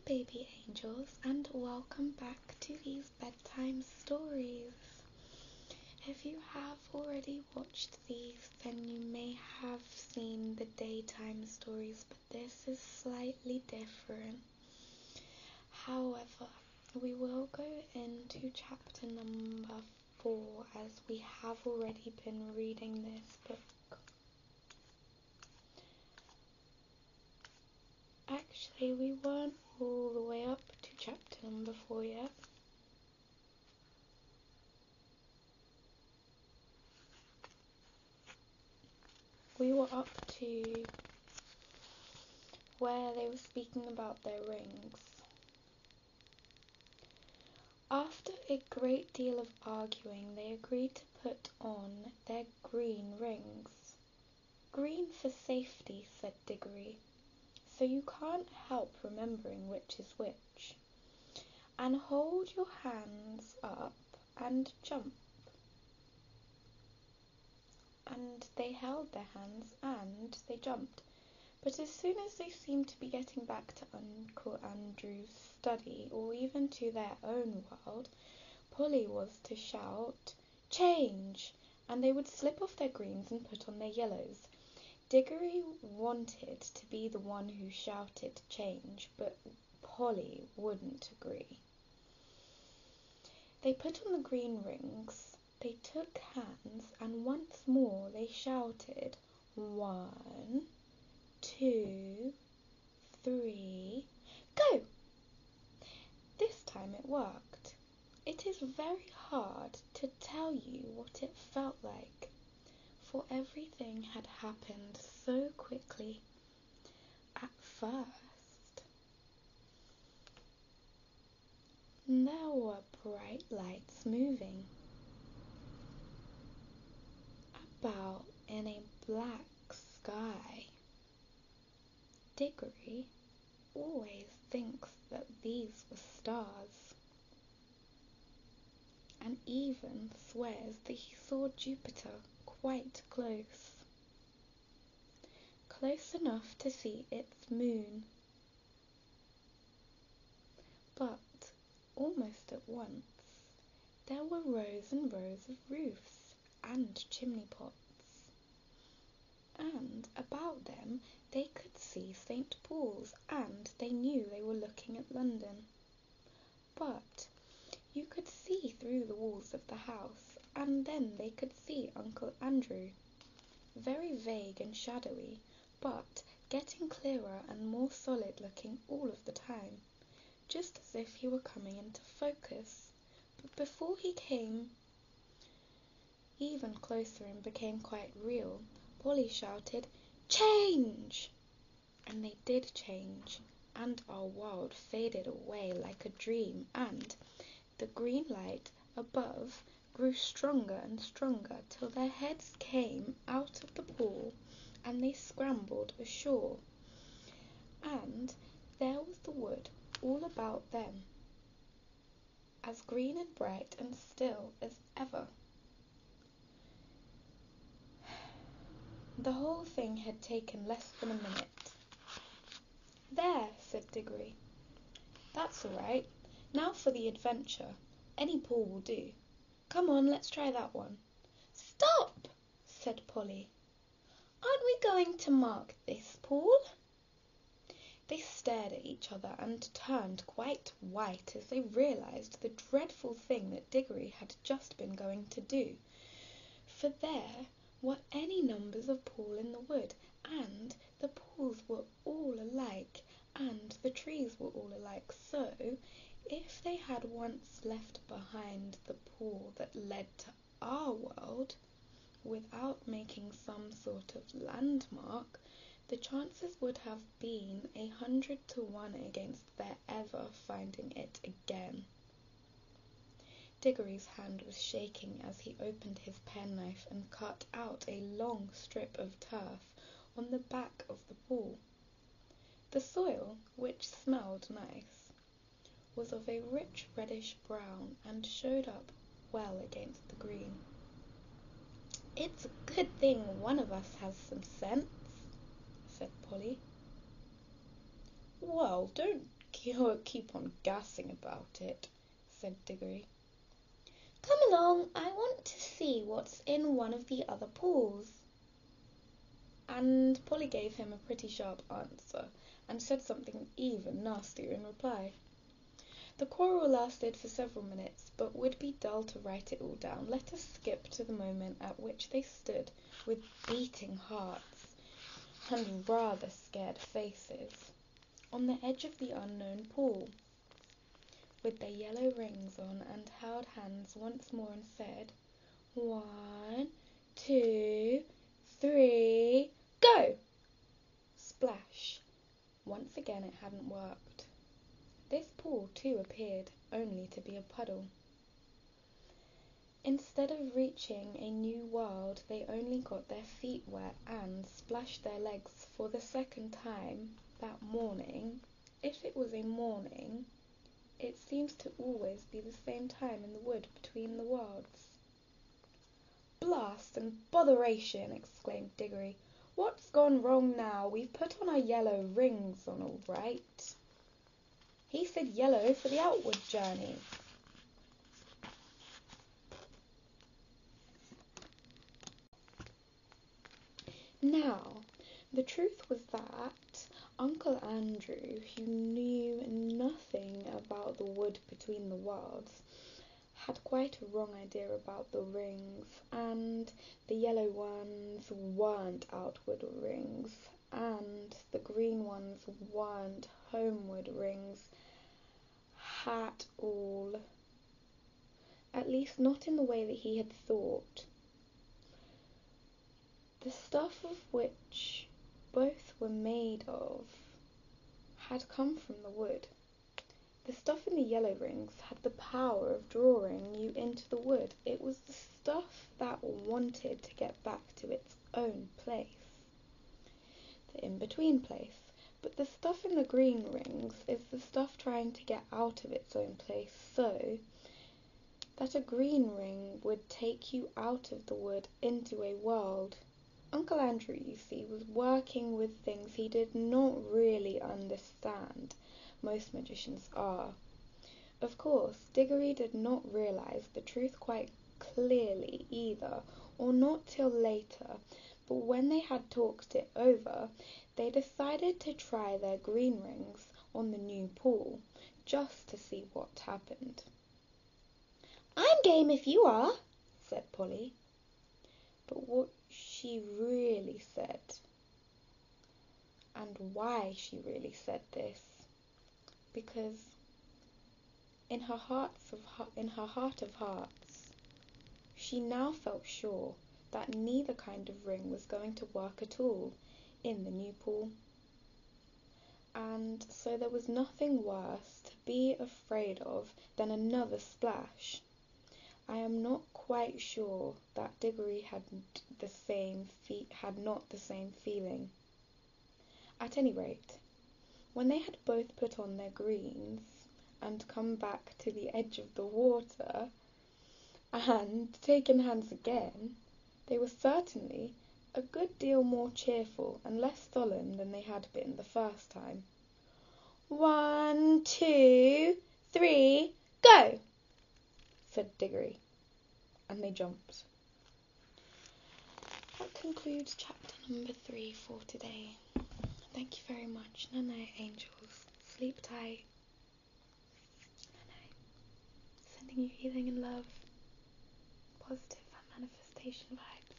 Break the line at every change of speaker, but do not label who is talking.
baby angels, and welcome back to these bedtime stories. If you have already watched these, then you may have seen the daytime stories, but this is slightly different. However, we will go into chapter number 4 as we have already been reading this book. Actually, we weren't all the way up to chapter number 4 yet. We were up to where they were speaking about their rings. After a great deal of arguing, they agreed to put on their green rings. Green for safety, said Diggory, so you can't help remembering which is which. And hold your hands up and jump. And they held their hands and they jumped. But as soon as they seemed to be getting back to Uncle Andrew's study, or even to their own world, Polly was to shout, "Change!" and they would slip off their greens and put on their yellows. Diggory wanted to be the one who shouted change, but Polly wouldn't agree. They put on the green rings, they took hands, and once more they shouted, 1, 2, 3, go! This time it worked. It is very hard to tell you what it felt like, for everything had happened so quickly. At first, there were bright lights moving about in a black sky. Diggory always thinks that these were stars, and even swears that he saw Jupiter quite close enough to see its moon. But almost at once there were rows and rows of roofs and chimney pots, and about them they could see St. Paul's, and they knew they were looking at London. But you could see through the walls of the house, and then they could see Uncle Andrew, very vague and shadowy, but getting clearer and more solid looking all of the time, just as if he were coming into focus. But before he came even closer and became quite real, Polly shouted, "Change!" And they did change, and our world faded away like a dream, and the green light above grew stronger and stronger till their heads came out of the pool and they scrambled ashore. And there was the wood all about them, as green and bright and still as ever. The whole thing had taken less than a minute. "There," said Diggory. "That's all right. Now for the adventure. Any pool will do. Come on, let's try that one." "Stop!" said Polly. "Aren't we going to mark this pool?" They stared at each other and turned quite white as they realized the dreadful thing that Diggory had just been going to do. For there were any numbers of pools in the wood, and the pools were all alike, and the trees were all alike, so if they had once left behind the pool that led to our world without making some sort of landmark, the chances would have been 100 to 1 against their ever finding it again. Diggory's hand was shaking as he opened his penknife and cut out a long strip of turf on the back of the pool. The soil, which smelled nice, was of a rich reddish brown and showed up well against the green. "It's a good thing one of us has some sense," said Polly. "Well, don't You'll keep on gassing about it, said Diggory. Come along, I want to see what's in one of the other pools. And Polly gave him a pretty sharp answer, and said something even nastier in reply. The quarrel lasted for several minutes, but would be dull to write it all down. Let us skip to the moment at which they stood with beating hearts and rather scared faces on the edge of the unknown pool, with their yellow rings on, and held hands once more and said, 1, 2, 3, go! Splash! Once again it hadn't worked. This pool too appeared only to be a puddle. Instead of reaching a new world, they only got their feet wet and splashed their legs for the second time that morning. If it was a morning, it seems to always be the same time in the wood between the worlds. Blast and botheration, exclaimed Diggory. What's gone wrong now? We've put on our yellow rings on all right. He said yellow for the outward journey. Now, the truth was that Uncle Andrew, who knew nothing about the wood between the worlds, had quite a wrong idea about the rings, and the yellow ones weren't outward rings, and the green ones weren't homeward rings at all. At least not in the way that he had thought. The stuff of which both were made of had come from the wood. The stuff in the yellow rings had the power of drawing you into the wood. It was the stuff that wanted to get back to its own place, the in-between place. But the stuff in the green rings is the stuff trying to get out of its own place, so that a green ring would take you out of the wood into a world. Uncle Andrew, you see, was working with things he did not really understand. Most magicians are. Of course, Diggory did not realise the truth quite clearly either, or not till later, but when they had talked it over, they decided to try their green rings on the new pool, just to see what happened. I'm game if you are, said Polly. But what she really said, and why she really said this, because in her heart of hearts, she now felt sure that neither kind of ring was going to work at all in the new pool. And so there was nothing worse to be afraid of than another splash. I am not quite sure that Diggory had not the same feeling. At any rate, when they had both put on their greens and come back to the edge of the water and taken hands again, they were certainly a good deal more cheerful and less solemn than they had been the first time. 1, 2, 3, go! said Diggory, and they jumped. That concludes chapter number 3 for today. Thank you very much. Night night, angels. Sleep tight. Night night. Sending you healing and love, positive and manifestation vibes.